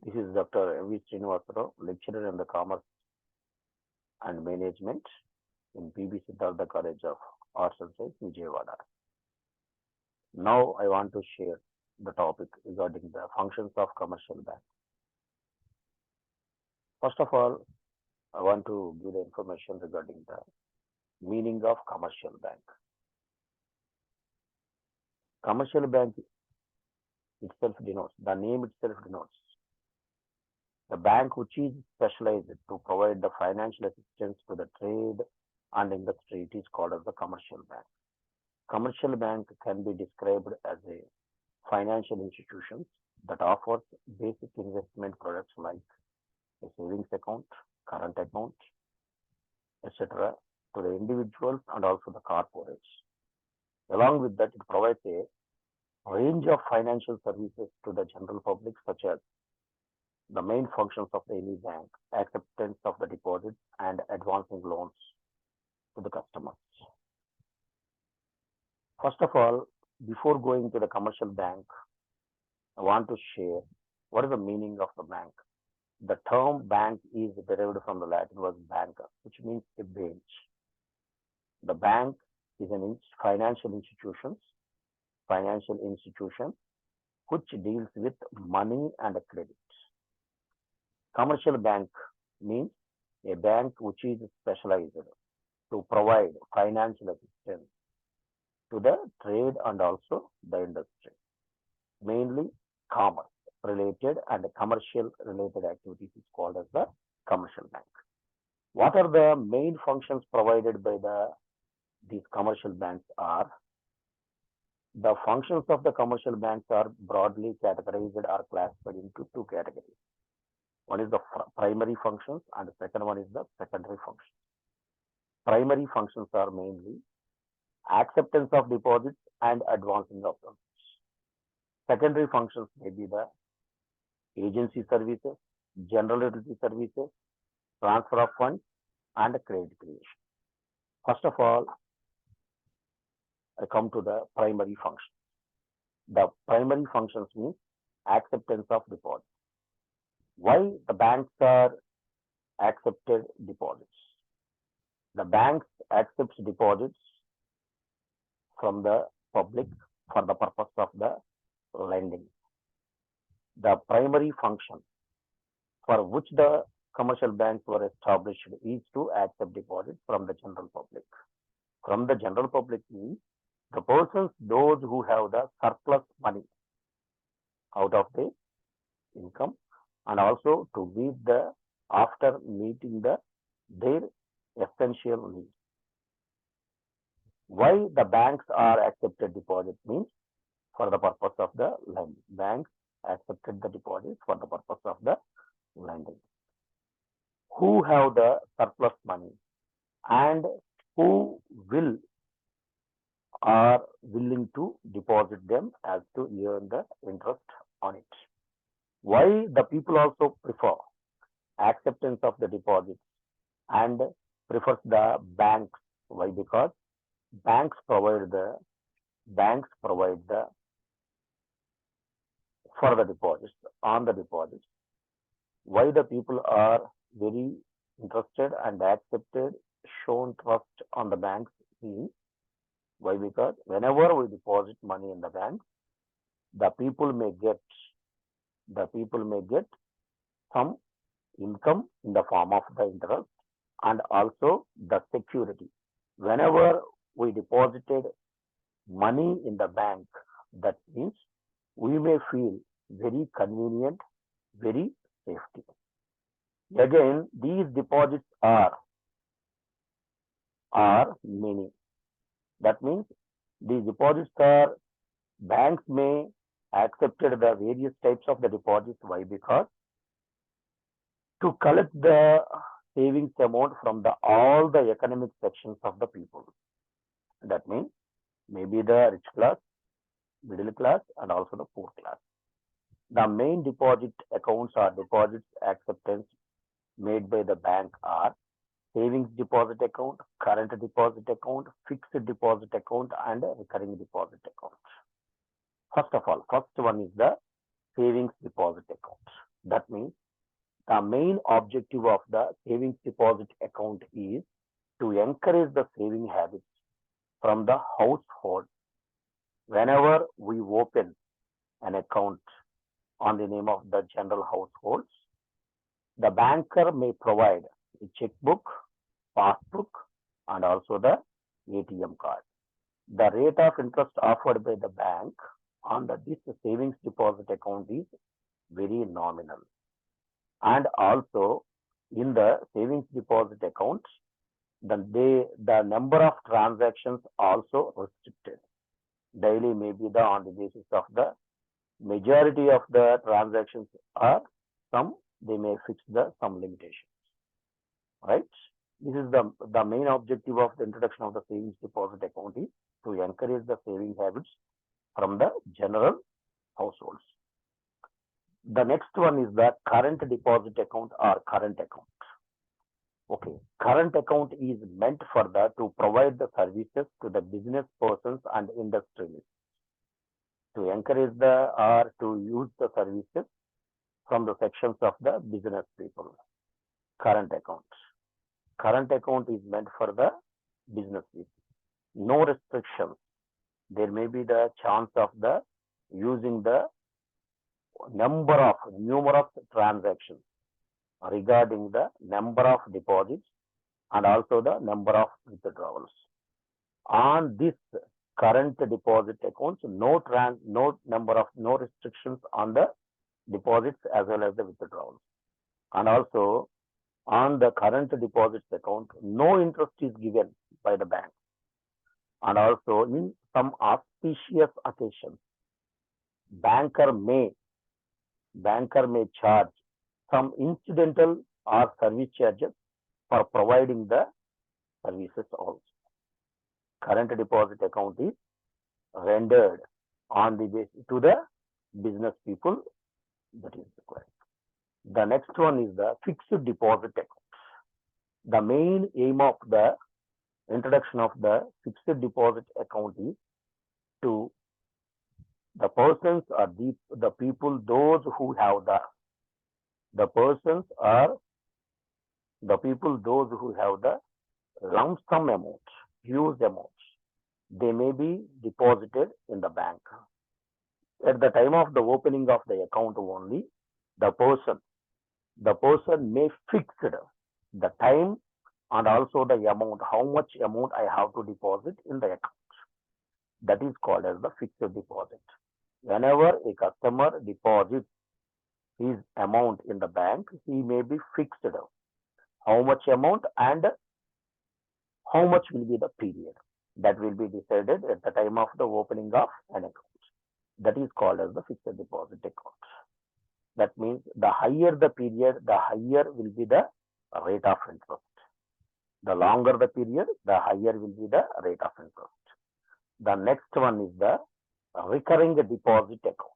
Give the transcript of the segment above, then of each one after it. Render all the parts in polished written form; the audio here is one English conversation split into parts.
This is Dr. M. V. Srinivasarao, lecturer in the Commerce and Management in PB Siddhartha College of Arts and Science, Vijayawada. Now I want to share the topic regarding the functions of commercial bank. First of all, I want to give the information regarding the meaning of commercial bank. Commercial bank itself denotes, the name itself denotes the bank which is specialized to provide the financial assistance to the trade and industry. It is called as the commercial bank. Commercial bank can be described as a financial institution that offers basic investment products like a savings account, current account, etc. to the individuals and also the corporates. Along with that, it provides a range of financial services to the general public, such as the main functions of any bank, acceptance of the deposits and advancing loans to the customers. First of all, before going to the commercial bank, I want to share what is the meaning of the bank. The term bank is derived from the Latin word banca, which means a bench. The bank is an financial institution which deals with money and credit. Commercial bank means a bank which is specialized to provide financial assistance to the trade and also the industry, mainly commerce related and commercial related activities is called as the commercial bank. What are the main functions provided by these commercial banks are? The functions of the commercial banks are broadly categorized or classified into two categories. One is the primary functions and the second one is the secondary functions. Primary functions are mainly acceptance of deposits and advancing of them. Secondary functions may be the agency services, general utility services, transfer of funds, and credit creation. First of all, I come to the primary functions. The primary functions means acceptance of deposits. Why the banks are accepted deposits? The banks accepts deposits from the public for the purpose of the lending. The primary function for which the commercial banks were established is to accept deposits from the general public. From the general public means the persons, those who have the surplus money out of the income, and also to meet after meeting their essential needs. Why the banks are accepted deposit means for the purpose of the lending. Banks accepted the deposits for the purpose of the lending. Who have the surplus money and who are willing to deposit them as to earn the interest on it. Why the people also prefer acceptance of the deposits and prefers the banks? Why? Because banks provide for the deposits, on the deposits. Why the people are very interested and accepted, shown trust on the banks means why? Because whenever we deposit money in the bank, the people may get some income in the form of the interest and also the security. Whenever we deposited money in the bank, that means we may feel very convenient, very safety. Again, these deposits are many. That means these deposits are, banks may accepted the various types of the deposits. Why? Because to collect the savings amount from all the economic sections of the people. That means maybe the rich class, middle class, and also the poor class. The main deposit accounts or deposits acceptance made by the bank are savings deposit account, current deposit account, fixed deposit account, and recurring deposit account. First of all, first one is the savings deposit account. That means the main objective of the savings deposit account is to encourage the saving habits from the household. Whenever we open an account on the name of the general households, the banker may provide a checkbook, passbook, and also the ATM card. The rate of interest offered by the bank on this savings deposit account is very nominal. And also in the savings deposit account, the number of transactions also restricted. Daily may be on the basis of the majority of the transactions are some, they may fix some limitations, right? This is the main objective of the introduction of the savings deposit account is to encourage the saving habits from the general households. The next one is the current deposit account or current account. Okay, current account is meant for to provide the services to the business persons and industrialists, to encourage or to use the services from the sections of the business people. Current account. Current account is meant for the business people. No restrictions. There may be the chance of the using the numerous transactions regarding the number of deposits and also the number of withdrawals. On this current deposit accounts, no restrictions on the deposits as well as the withdrawals. And also on the current deposits account, no interest is given by the bank. And also in some auspicious occasions, banker may charge some incidental or service charges for providing the services also. Current deposit account is rendered on the basis to the business people, that is required. The next one is the fixed deposit account. The main aim of the introduction of the fixed deposit account is to the persons or the people, those who have the persons are the people, those who have the lump sum amount, huge amounts, they may be deposited in the bank. At the time of the opening of the account only, the person may fix the time and also the amount, how much amount I have to deposit in the account. That is called as the fixed deposit. Whenever a customer deposits his amount in the bank, he may be fixed how much amount and how much will be the period. That will be decided at the time of the opening of an account. That is called as the fixed deposit account. That means the higher the period, the higher will be the rate of interest. The longer the period, the higher will be the rate of interest. The next one is the recurring deposit account.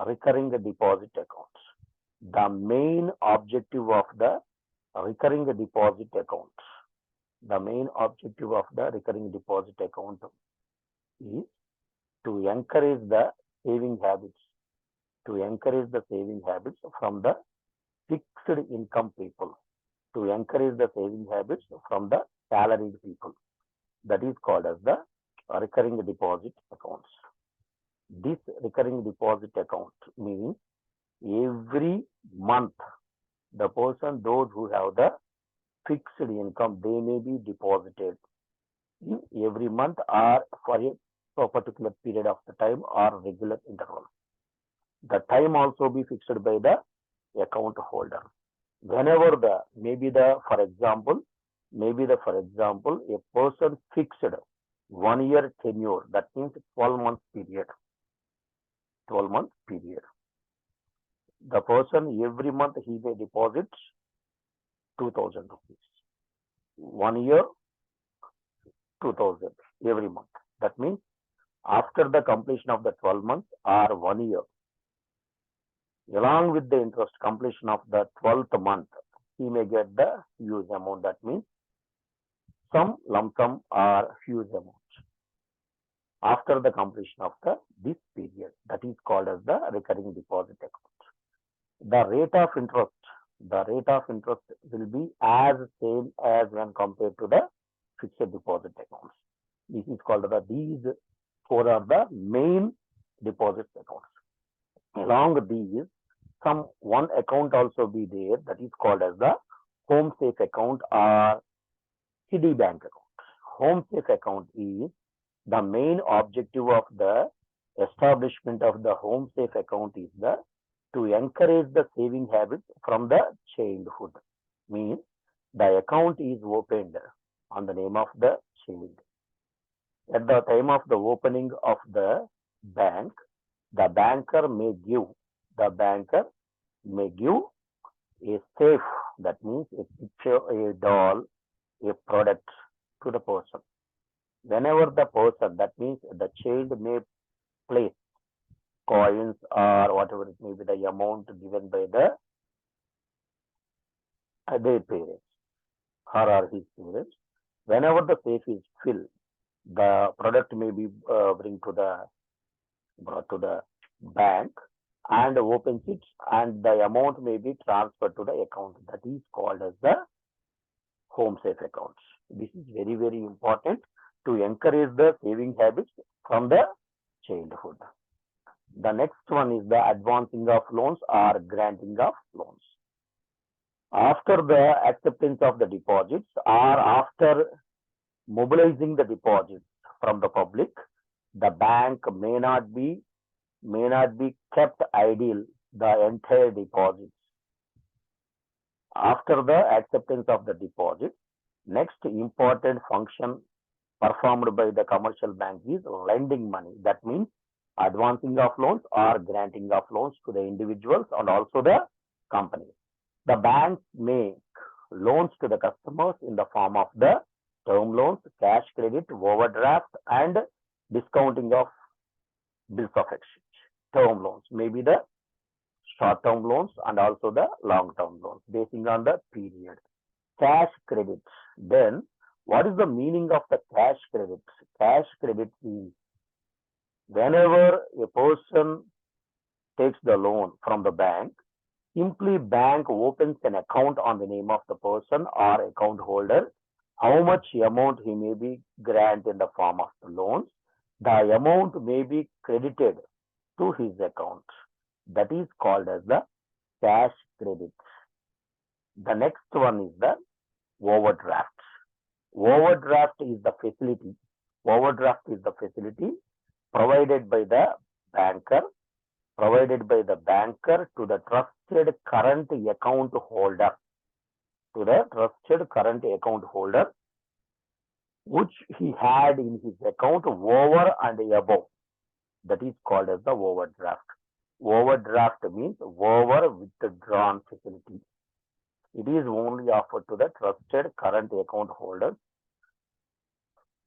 Recurring deposit account. The main objective of the recurring deposit account. The main objective of the recurring deposit account is to encourage the saving habits. To encourage the saving habits from the fixed income people. To encourage the saving habits from the salaried people. That is called as the recurring deposit accounts. This recurring deposit account means every month the person, those who have the fixed income, they may be deposited in every month or for a particular period of the time or regular interval. The time also be fixed by the account holder. Whenever for example, a person fixed 1 year tenure, that means 12 month period. 12 month period. The person every month he may deposit 2,000 rupees. 1 year, 2,000 every month. That means after the completion of the 12 months or 1 year, along with the interest completion of the 12th month, he may get the huge amount. That means some lump sum or huge amount after the completion of this period. That is called as the recurring deposit account. the rate of interest will be as same as when compared to the fixed deposit accounts. This is called these four are the main deposit accounts. Along with these, some one account also be there that is called as the home safe account or Citibank account. Home safe account is the main objective of the establishment of the home safe account is to encourage the saving habits from the childhood. Means the account is opened on the name of the child. At the time of the opening of the bank, the banker may give a safe, that means a picture, a doll, a product to the person. Whenever the person, that means the child may place coins or whatever it may be, the amount given by their parents, her or his parents. Whenever the safe is filled, the product may be brought to the bank and opens it, and the amount may be transferred to the account. That is called as the home safe account. This is very, very important to encourage the saving habits from the childhood. The next one is the advancing of loans or granting of loans. After the acceptance of the deposits or after mobilizing the deposits from the public, the bank may not be kept idle the entire deposits. After the acceptance of the deposit, next important function performed by the commercial bank is lending money. That means advancing of loans or granting of loans to the individuals and also the companies. The banks make loans to the customers in the form of the term loans, cash credit, overdraft, and discounting of bills of exchange. Term loans may be the short-term loans and also the long-term loans based on the period. Cash credit. Then, what is the meaning of the cash credit? Cash credit means whenever a person takes the loan from the bank, simply bank opens an account on the name of the person or account holder. How much amount he may be granted in the form of the loans, the amount may be credited to his account. That is called as the cash credit. The next one is the overdraft. Overdraft is the facility. Overdraft is the facility provided by the banker to the trusted current account holder. To the trusted current account holder, which he had in his account over and above. That is called as the overdraft. Overdraft means over withdrawn facility. It is only offered to the trusted current account holder.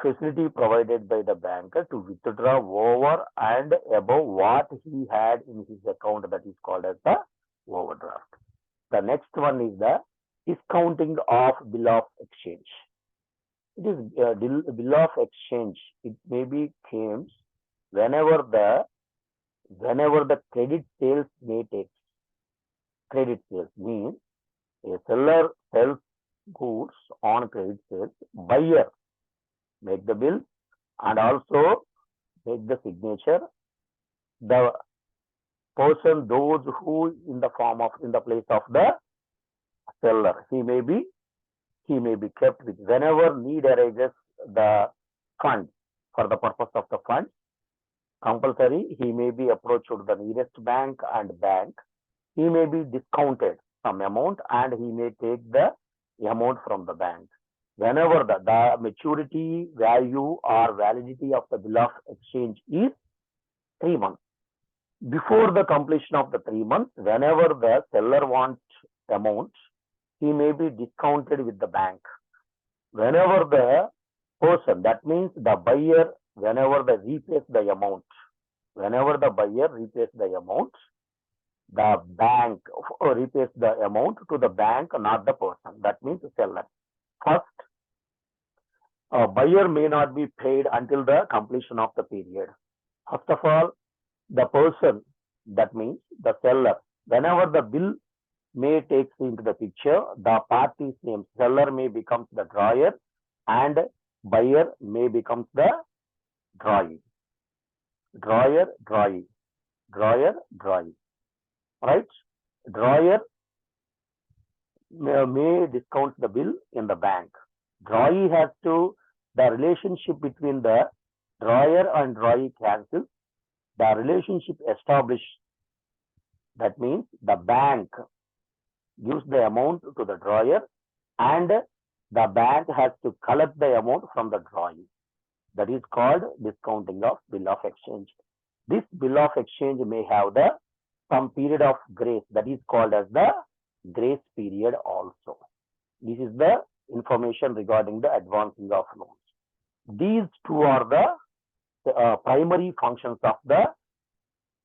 Facility provided by the banker to withdraw over and above what he had in his account. That is called as the overdraft. The next one is the discounting of bill of exchange. It is bill of exchange. It may be claims whenever the credit sales may take. Credit sales means a seller sells goods on credit sales. Buyer make the bill and also make the signature. The person, those who in the place of the seller, he may be kept with. Whenever need arises the fund for the purpose of the fund, compulsory he may be approached to the nearest bank and bank. He may be discounted some amount and he may take the amount from the bank. Whenever the maturity value or validity of the bill of exchange is 3 months. Before the completion of the 3 months, whenever the seller wants amount, he may be discounted with the bank. Whenever the person, that means the buyer, whenever the repays the amount, the bank repays the amount to the bank, not the person. That means the seller. First, a buyer may not be paid until the completion of the period. First of all, the person, that means the seller, Whenever the bill may takes into the picture, the party's name, seller may becomes the drawer and buyer may becomes the drawee. Drawer, drawee. Drawer, drawee. Right? Drawer may discount the bill in the bank. Drawee has to, the relationship between the drawer and drawee cancels. The relationship established, that means the bank gives the amount to the drawer and the bank has to collect the amount from the drawee. That is called discounting of bill of exchange. This bill of exchange may have the some period of grace, that is called as the grace period also. This is the information regarding the advancing of loans. These two are the primary functions of the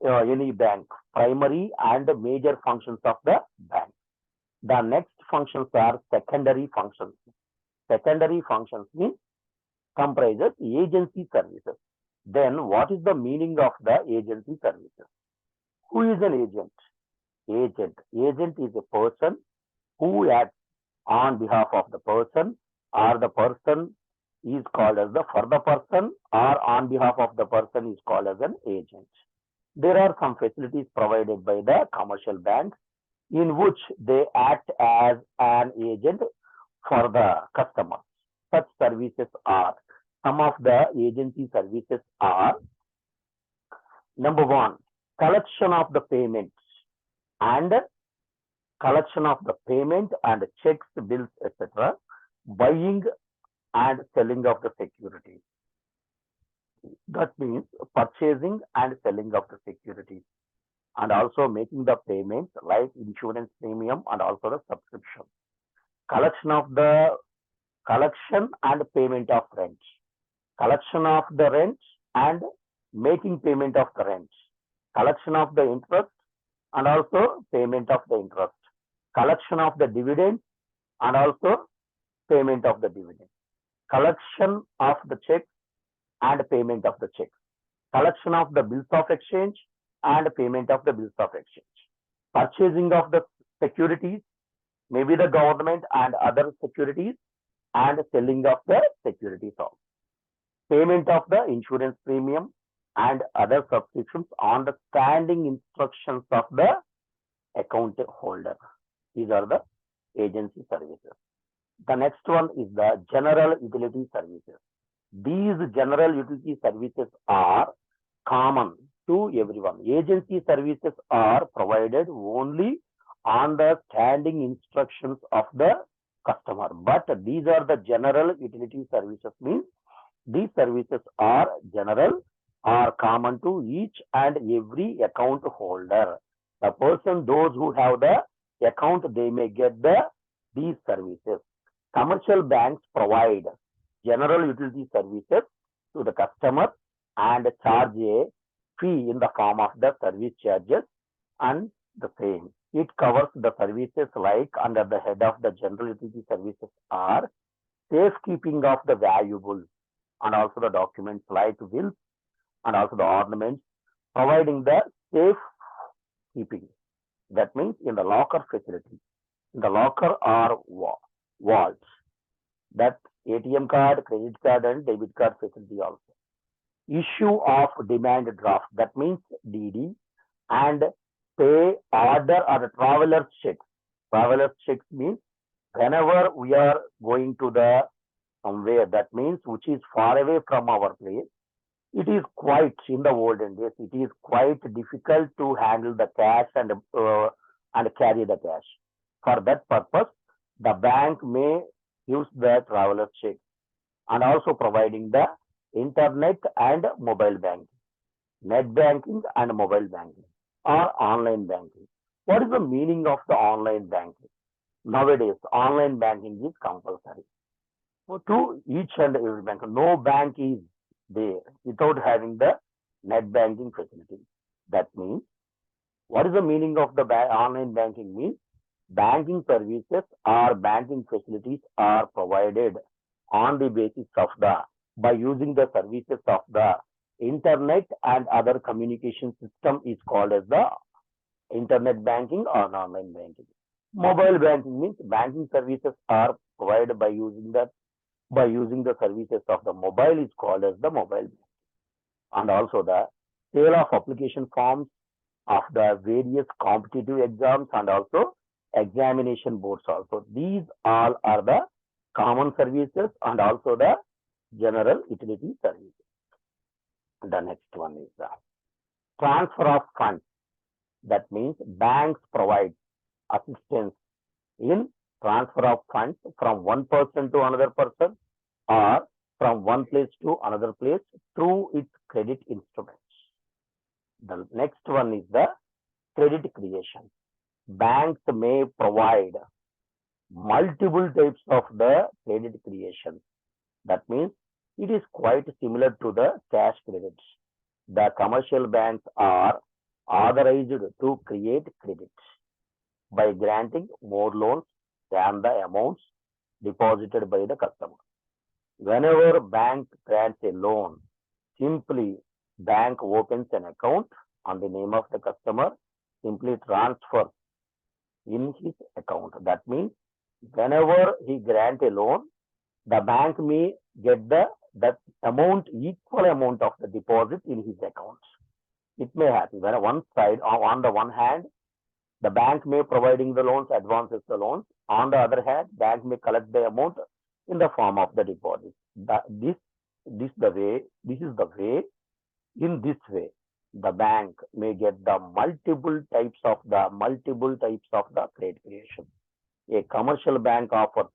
any bank, primary and major functions of the bank. The next functions are secondary functions. Secondary functions means comprises agency services. Then what is the meaning of the agency services? Who is an agent? Agent is a person who acts on behalf of the person, or the person is called as the for the person, or on behalf of the person is called as an agent. There are some facilities provided by the commercial banks in which they act as an agent for the customer. Such services are, some of the agency services are, number one, collection of the payments and checks, bills, etc. Buying and selling of the securities. That means purchasing and selling of the securities, and also making the payments like insurance premium and also the subscription. Collection and payment of rent. Collection of the rent and making payment of the rent. Collection of the interest and also payment of the interest. Collection of the dividend and also payment of the dividend. Collection of the checks and payment of the checks. Collection of the bills of exchange and payment of the bills of exchange. Purchasing of the securities, maybe the government and other securities, and selling of the securities also. Payment of the insurance premium and other subscriptions on the standing instructions of the account holder. These are the agency services. The next one is the general utility services. These general utility services are common to everyone. Agency services are provided only on the standing instructions of the customer. But these are the general utility services, means these services are general, are common to each and every account holder. The person, those who have the account, they may get these services. Commercial banks provide general utility services to the customer and charge a fee in the form of the service charges and the same. It covers the services like under the head of the general utility services are safekeeping of the valuables and also the documents like wills and also the ornaments, providing the safe keeping. That means in the locker facility, in the locker or vaults, that ATM card, credit card and debit card facility also. Issue of demand draft, that means DD, and pay order or traveler's checks. Traveler's checks means whenever we are going to the somewhere, that means which is far away from our place, it is quite, in the olden days, it is quite difficult to handle the cash and carry the cash. For that purpose, the bank may use the traveler's check and also providing the internet and mobile banking, net banking and mobile banking or online banking. What is the meaning of the online banking? Nowadays, online banking is compulsory to each and every bank. No bank is there without having the net banking facility. That means, what is the meaning of the online banking? Means banking services or banking facilities are provided on the basis of by using the services of the internet and other communication system is called as the internet banking or online banking. Mobile banking means banking services are provided by using the services of the mobile is called as the mobile banking. And also the sale of application forms of the various competitive exams and also examination boards also. These all are the common services and also the general utility services. The next one is the transfer of funds. That means banks provide assistance in transfer of funds from one person to another person or from one place to another place through its credit instruments. The next one is the credit creation. Banks may provide multiple types of the credit creation. That means it is quite similar to the cash credits. The commercial banks are authorized to create credit by granting more loans than the amounts deposited by the customer. Whenever bank grants a loan, simply bank opens an account on the name of the customer, simply transfer in his account. That means whenever he grant a loan, the bank may get that amount, equal amount of the deposit in his account. It may happen when one side, on the one hand, the bank may providing the loans, advances the loans. On the other hand, bank may collect the amount in the form of the deposit. This is the way. In this way, the bank may get the multiple types of the credit creation. A commercial bank offers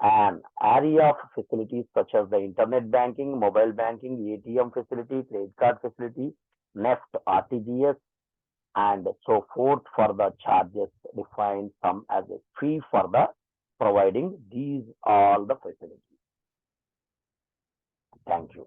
an area of facilities such as the internet banking, mobile banking, ATM facility, credit card facility, NEFT, RTGS, and so forth for the charges defined some as a fee for the providing these all the facilities. Thank you.